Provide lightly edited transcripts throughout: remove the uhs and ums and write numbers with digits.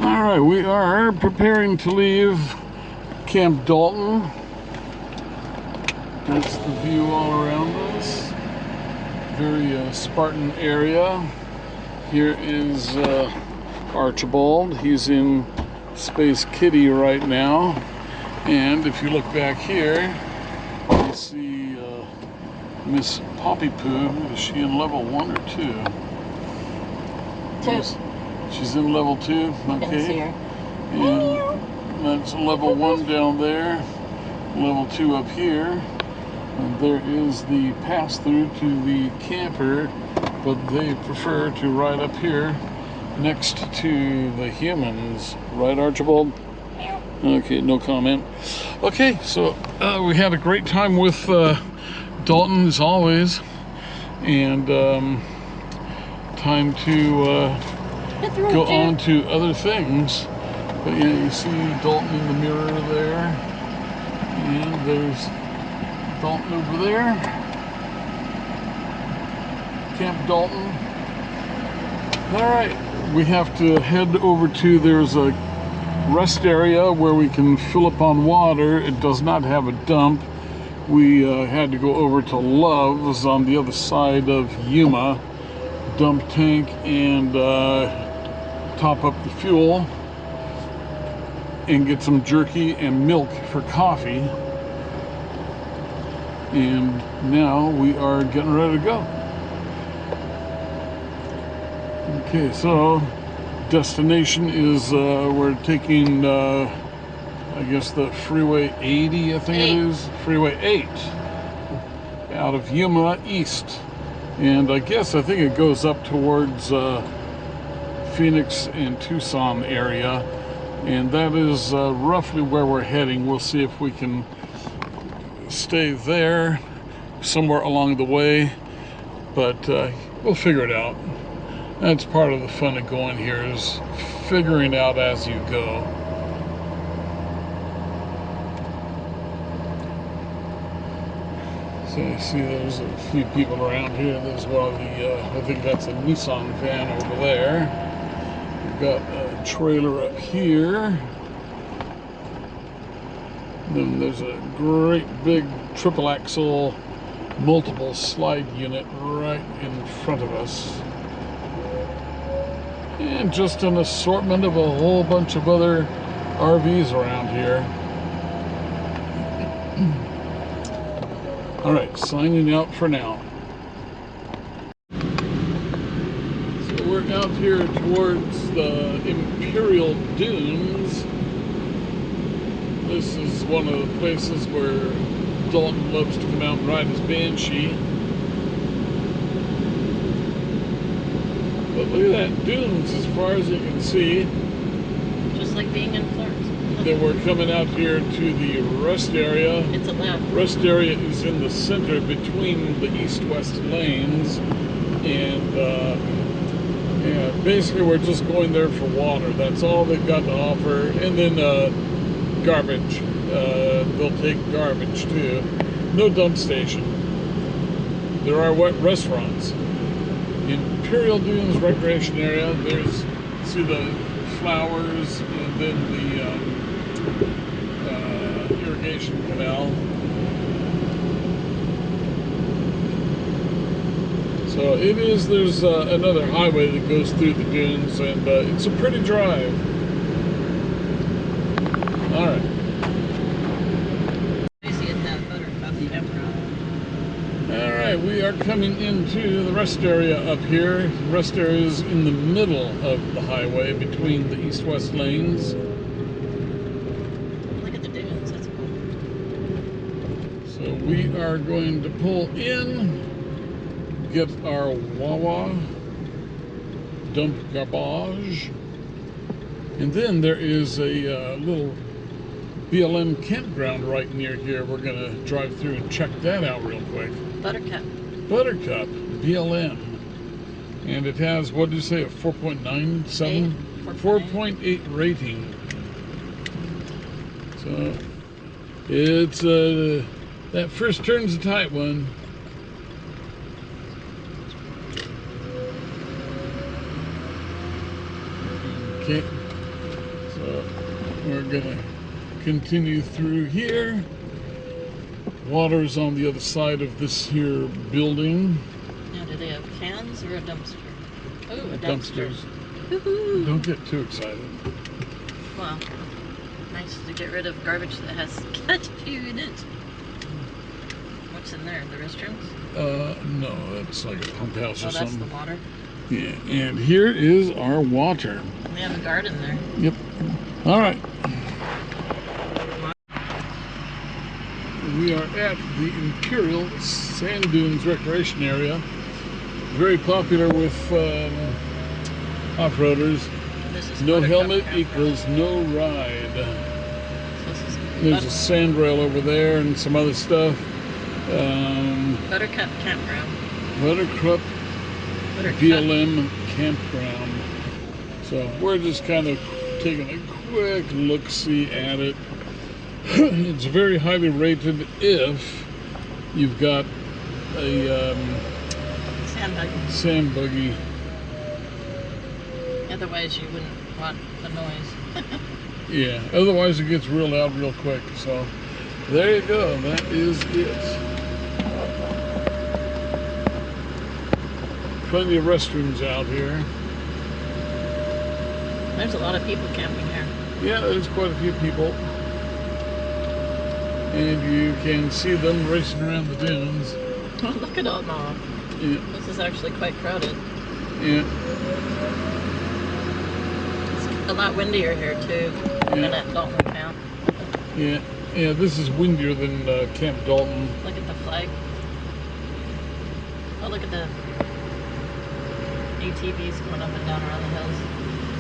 All right, we are preparing to leave Camp Dalton. That's the view all around us. Very Spartan area. Here is Archibald. He's in Space Kitty right now. And if you look back here, you see Miss Poppy Poo. Is she in level 1 or 2? 2. She's in level 2, okay. And that's level 1 down there, level 2 up here. And there is the pass-through to the camper, but they prefer to ride up here next to the humans. Right, Archibald? Okay, no comment. Okay, so we had a great time with Dalton, as always. And time to go on to other things. But yeah, you see Dalton in the mirror there, and there's Dalton over there. Camp Dalton. All right, we have to head over to, there's a rest area where we can fill up on water. It does not have a dump. We had to go over to Love's on the other side of Yuma, dump tank, and top up the fuel and get some jerky and milk for coffee. And now we are getting ready to go. Okay, so destination is we're taking I guess the Freeway 80, I think it is. Freeway 8 out of Yuma East. And I think it goes up towards Phoenix and Tucson area. And that is roughly where we're heading. We'll see if we can stay there somewhere along the way. But we'll figure it out. That's part of the fun of going here, is figuring out as you go. So you see there's a few people around here. There's one of the, I think that's a Nissan van over there. We've got a trailer up here. Then there's a great big triple axle multiple slide unit right in front of us. And just an assortment of a whole bunch of other RVs around here. All right, signing out for now. So we're out here towards the Imperial Dunes. This is one of the places where Dalton loves to come out and ride his Banshee. But look at that, dunes as far as you can see. Just like being in Florida. Then we're coming out here to the rest area. It's a lap. Rest area is in the center between the east-west lanes. And yeah, basically we're just going there for water. That's all they've got to offer. And then garbage. They'll take garbage too. No dump station. There are wet restaurants. Imperial Dunes Recreation Area. There's, see the flowers, and then the irrigation canal. So it is, there's another highway that goes through the dunes, and it's a pretty drive. All right. All right, we are coming into the rest area up here. The rest area is in the middle of the highway between the east-west lanes. Look at the dunes, that's cool. So we are going to pull in, get our Wawa, dump garbage, and then there is a little BLM campground right near here. We're going to drive through and check that out real quick. Buttercup BLM, and it has, what did you say, a 4.97? 4.8 rating. So it's that first turn's a tight one. Okay, So we're gonna continue through here. Water is on the other side of this here building. Now, do they have cans or a dumpster? Oh, a Dumpsters. Woohoo! Don't get too excited. Well, nice to get rid of garbage that has cat poo in it. What's in there? The restrooms? No, that's like a pump house or Oh, that's something. the water. Yeah, and here is our water. They have a garden there. Yep. All right. We are at the Imperial Sand Dunes Recreation Area. Very popular with off-roaders. This is No Buttercup helmet Campground. equals no ride. So this is There's a sand rail over there and some other stuff. Buttercup Campground. Buttercup Buttercup. BLM Campground. So we're just kind of taking a quick look-see at it. It's very highly rated if you've got a Sand buggy. sand buggy. Otherwise, you wouldn't want the noise. Yeah, otherwise it gets real loud real quick. So there you go, that is it. Plenty of restrooms out here. There's a lot of people camping here. Yeah, there's quite a few people. And you can see them racing around the dunes. Oh, look at all now. Yeah, This is actually quite crowded. yeah, It's a lot windier here too than Yeah. at Dalton Camp. yeah. Yeah, this is windier than Camp Dalton. Look at the flag. Oh, look at the ATVs going up and down around the hills.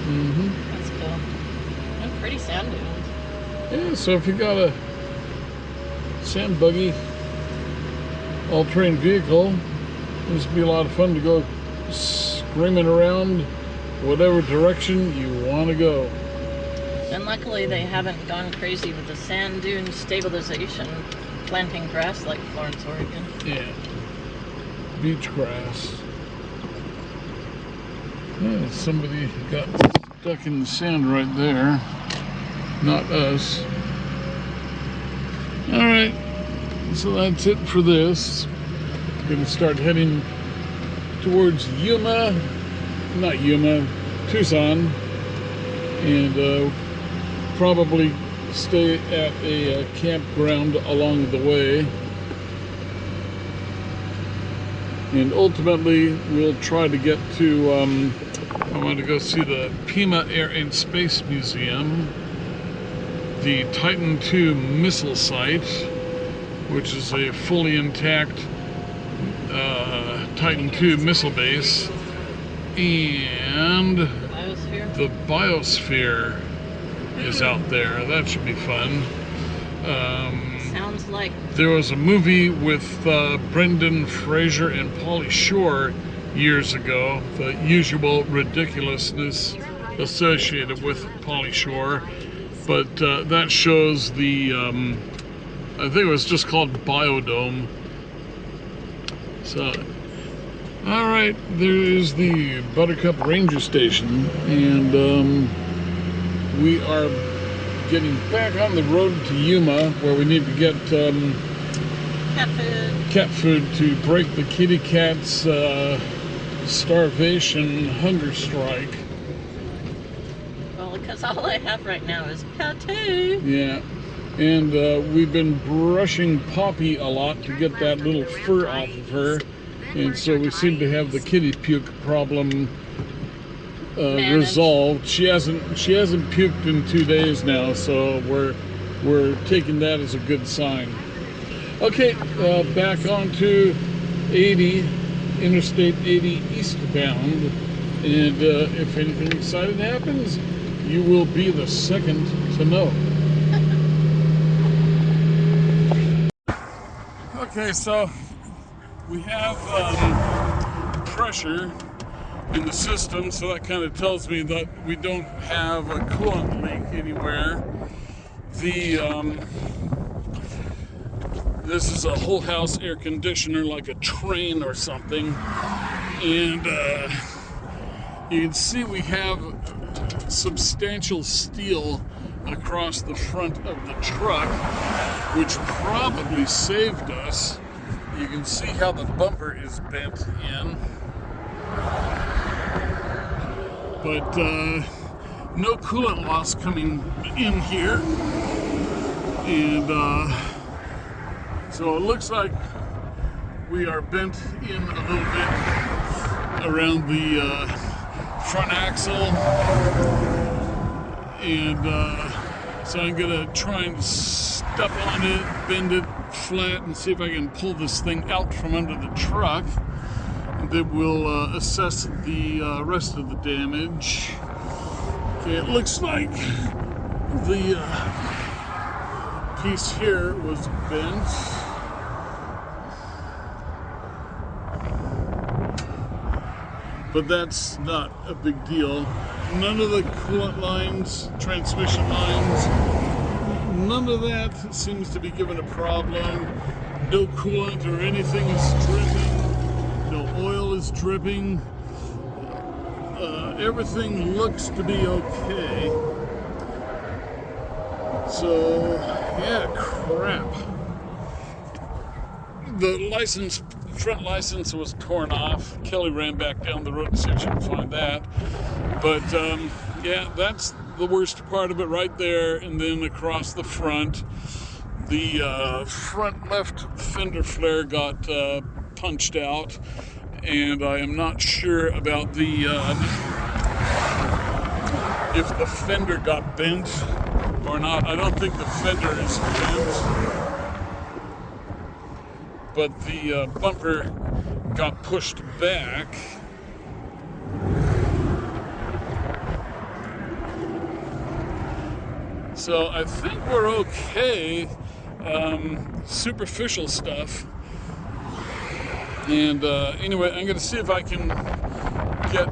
Mm-hmm. That's cool. And pretty sand dunes. Yeah, so if you got a sand buggy, all-terrain vehicle, this would be a lot of fun to go screaming around whatever direction you want to go. And luckily they haven't gone crazy with the sand dune stabilization, planting grass like Florence, Oregon. Yeah. Beach grass. Yeah, somebody got stuck in the sand right there. Not us. Alright. So that's it for this. Gonna start heading towards Tucson. And probably stay at a campground along the way. And ultimately, we'll try to get to, I want to go see the Pima Air and Space Museum, the Titan II missile site, which is a fully intact Titan II missile base, and Biosphere. the biosphere is out there. That should be fun. Sounds like There was a movie with Brendan Fraser and Pauly Shore years ago, the usual ridiculousness associated with Pauly Shore, but that shows the, I think it was just called Biodome. So, alright, there is the Buttercup Ranger Station, and we are getting back on the road to Yuma, where we need to get cat food to break the kitty cat's starvation hunger strike. Well, because all I have right now is pate. Yeah, and we've been brushing Poppy a lot to get that little fur off of her, and so we seem to have the kitty puke problem resolved. She hasn't puked in 2 days now, so we're taking that as a good sign. Okay, back onto 80, Interstate 80 eastbound, and if anything exciting happens, you will be the second to know. Okay, so we have pressure in the system, so that kind of tells me that we don't have a coolant leak anywhere. This is a whole house air conditioner, like a train or something, and you can see we have substantial steel across the front of the truck, which probably saved us. You can see how the bumper is bent in. But no coolant loss coming in here. And so it looks like we are bent in a little bit around the front axle, and so I'm gonna try and step on it, bend it flat, and see if I can pull this thing out from under the truck. And then we'll assess the rest of the damage. Okay, it looks like the piece here was bent. But that's not a big deal. None of the coolant lines, transmission lines, none of that seems to be giving a problem. No coolant or anything is dripping. No oil is dripping. Everything looks to be okay. So, yeah, crap. The front license was torn off. Kelly ran back down the road to see if she could find that. But yeah, that's the worst part of it right there. And then across the front, the front left fender flare got punched out. And I am not sure about the if the fender got bent or not. I don't think the fender is bent. But the bumper got pushed back. So I think we're okay. Superficial stuff. And anyway, I'm going to see if I can get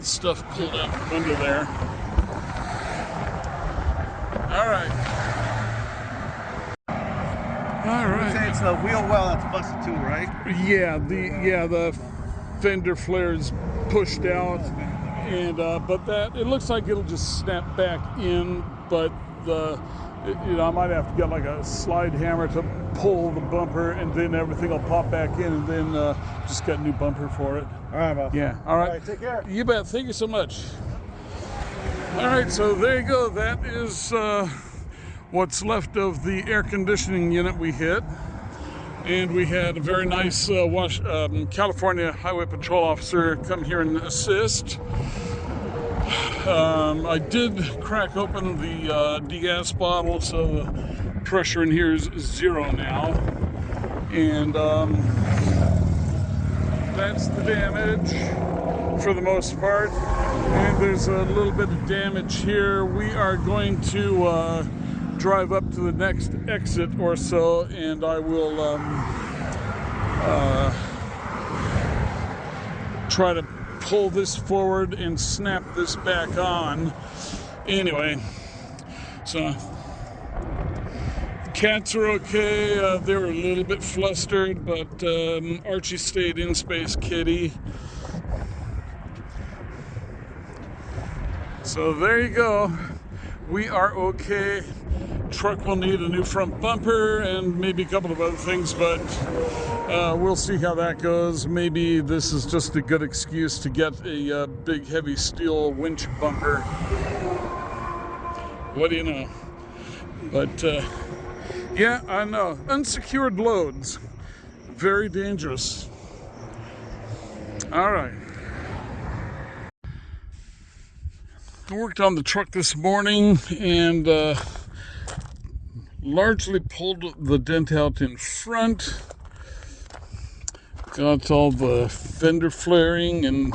stuff pulled out from under there. All right. You say it's the wheel well that's busted too, right? Yeah, the fender flare's pushed out, and but that it looks like it'll just snap back in. But I might have to get like a slide hammer to pull the bumper, and then everything will pop back in, and then just get a new bumper for it. All right, boss. Yeah. All right. Take care. You bet. Thank you so much. All right, so there you go. That is what's left of the air conditioning unit we hit. And we had a very nice California Highway Patrol officer come here and assist. I did crack open the degas bottle, so the pressure in here is 0 now. And that's the damage for the most part. And there's a little bit of damage here. We are going to drive up to the next exit or so, and I will try to pull this forward and snap this back on. Anyway, so the cats are okay. They were a little bit flustered, but Archie stayed in Space Kitty. So there you go. We are okay. Truck will need a new front bumper and maybe a couple of other things, but we'll see how that goes. Maybe this is just a good excuse to get a big heavy steel winch bumper. What do you know? But yeah, I know. Unsecured loads. Very dangerous. All right. I worked on the truck this morning and largely pulled the dent out in front. Got all the fender flaring and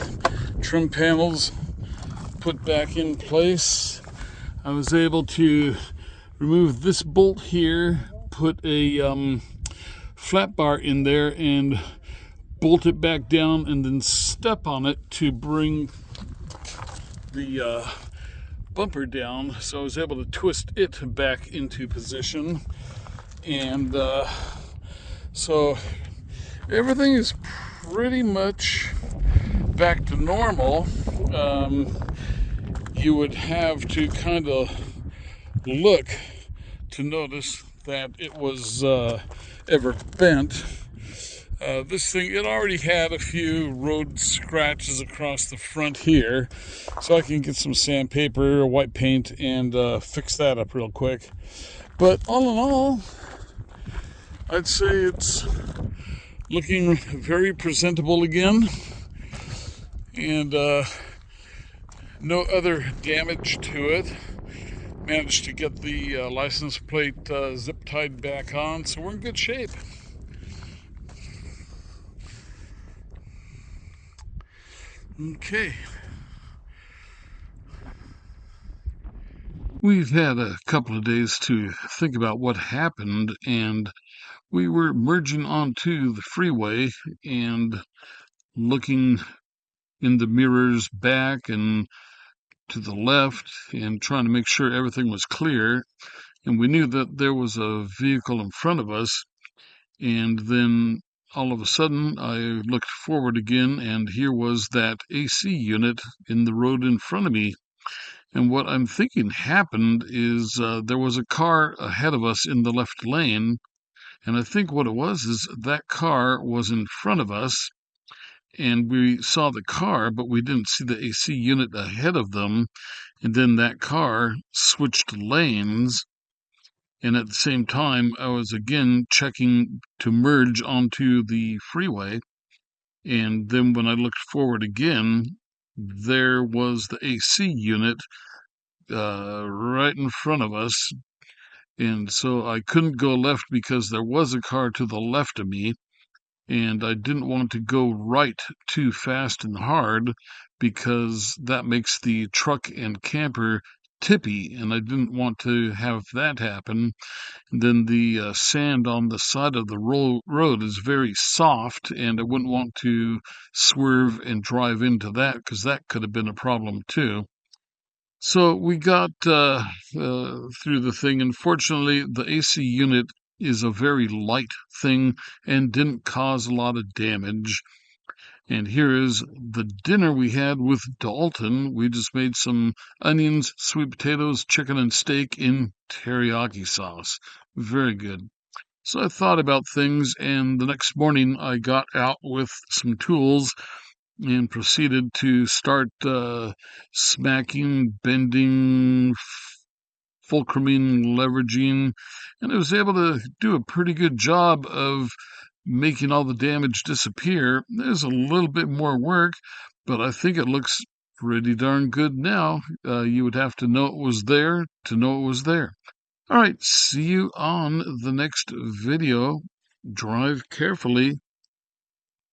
trim panels put back in place. I was able to remove this bolt here, put a flat bar in there and bolt it back down, and then step on it to bring the bumper down. So I was able to twist it back into position, and so everything is pretty much back to normal, you would have to kind of look to notice that it was ever bent. This thing, it already had a few road scratches across the front here, so I can get some sandpaper or white paint and fix that up real quick. But all in all, I'd say it's looking very presentable again, and no other damage to it. Managed to get the license plate zip tied back on, so we're in good shape. Okay. We've had a couple of days to think about what happened, and we were merging onto the freeway and looking in the mirrors back and to the left and trying to make sure everything was clear. And we knew that there was a vehicle in front of us, and then all of a sudden I looked forward again, and here was that AC unit in the road in front of me. And what I'm thinking happened is there was a car ahead of us in the left lane, and I think what it was is that car was in front of us, and we saw the car, but we didn't see the AC unit ahead of them. And then that car switched lanes, and at the same time, I was again checking to merge onto the freeway. And then when I looked forward again, there was the AC unit right in front of us. And so I couldn't go left because there was a car to the left of me. And I didn't want to go right too fast and hard because that makes the truck and camper tippy, and I didn't want to have that happen. And then the sand on the side of the road is very soft, and I wouldn't want to swerve and drive into that because that could have been a problem too. So we got through the thing, and fortunately, the AC unit is a very light thing and didn't cause a lot of damage. And here is the dinner we had with Dalton. We just made some onions, sweet potatoes, chicken, and steak in teriyaki sauce. Very good. So I thought about things, and the next morning I got out with some tools and proceeded to start smacking, bending, fulcruming, leveraging, and I was able to do a pretty good job of making all the damage disappear. There's a little bit more work, but I think it looks pretty darn good now. You would have to know it was there to know it was there. All right, see you on the next video. Drive carefully.